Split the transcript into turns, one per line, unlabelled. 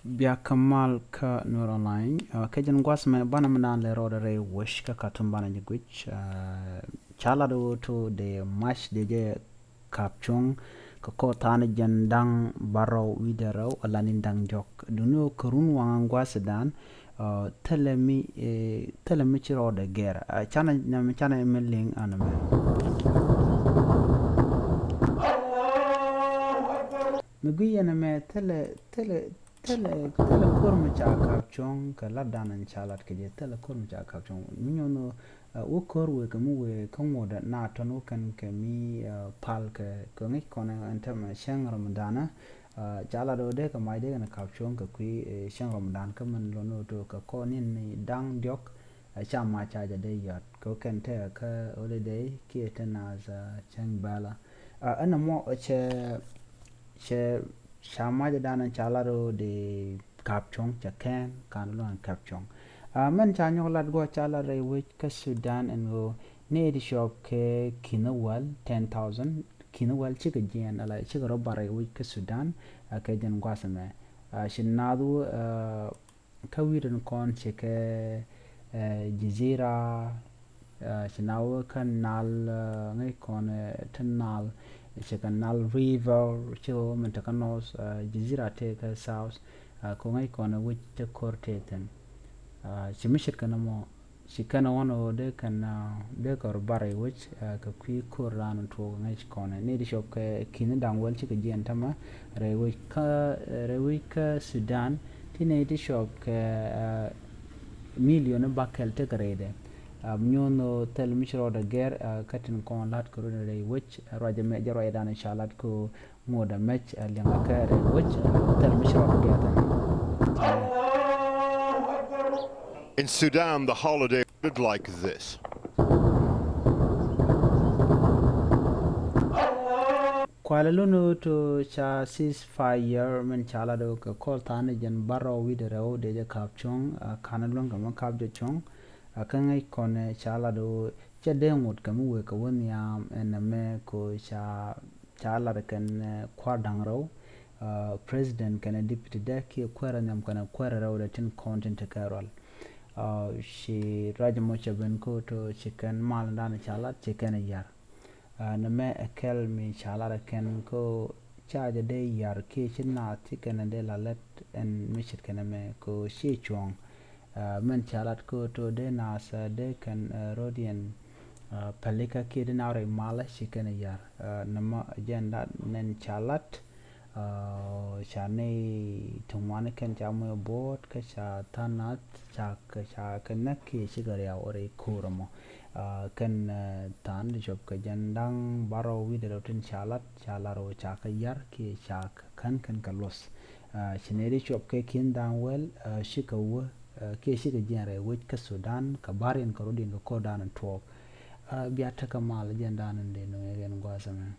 Bia Kamal ka nur online ka jan gwas me bana mnan le ro re wish ka katum bana ni gwich chala do to de match de je kapchung ko tan jan dang baro widero alanin dang jok duno kurun wang gwas dan telemi chiro de ger chana na chana emeling aname mugui yana me tele kurmu cha kapchong ka ladan chalat ke je tele kurmu cha kapchong minyono wo korwe ke muwe komoda na tono kan ke mi pal ke ko ngi kona antama shang ramadana chala do de ka mai de na kapchong ka kui shang ramadan ka man lono to ka konin ni dang diok cha ma cha ja de yat ko kan te ka holiday ki etana za chang bala ana mo che Shama de dana chalaro de kapchong chakan kanluan kapchong man chanyo lad go chalare which ka Sudan and go ne di shop ke kinawal 10,000 kinawal chika jian ala chika robare which ka Sudan ka jan gwasame shinadu ka wirin kon chike jizira shinawa kan nal ngai kon tanal Nile River, Chill, Mentakanos, Jizira Take South, Kongai Kona, which the Cortaten. She mished Kanamo, she can one or they can deck or barry, which Kakui Kuran to Nage Kona, native shop Kinadan, well chicken Giantama, Rewika Sudan, teenage shop million bakel take a rede. Mnyono tel mishro da ger katin kon lat ko re which raja me jaro edan inshallah ko moda match lenga kare which tel mishro da ger
In Sudan, the holiday looked like this.
Kuala Luno to cha ceasefire men chala do ka kol tane jan baro widero de kapchong kanalong ka makab de chong kangai kone chala do cha dengut kamu we ka won yam en me ko chala de kan kwadang ro president kan deputy de ki kwara nyam kana kwara ro de tin content karol she raja mocha ben ko to chicken mal dan chala chicken yar na me akel mi chala de kan ko charge de yar ki china chicken de la let en mishit kana me ko she chong men chalat ko to de nasa de kan rodian palika kid naure mala shikana yar nama agenda nen chalat chane tumwane kan chamo bot ka cha tanat cha kana ki shigaria ore kuramo kan tan job ka jandang baro widero tin chalat chalaro cha ka yar ki cha kan kalos chineri job ke kin dan wel shikawa ke shiga jere which ka Sudan ka barin ka rodin ko dan talk biya ta kamal jendan de no yen gwasame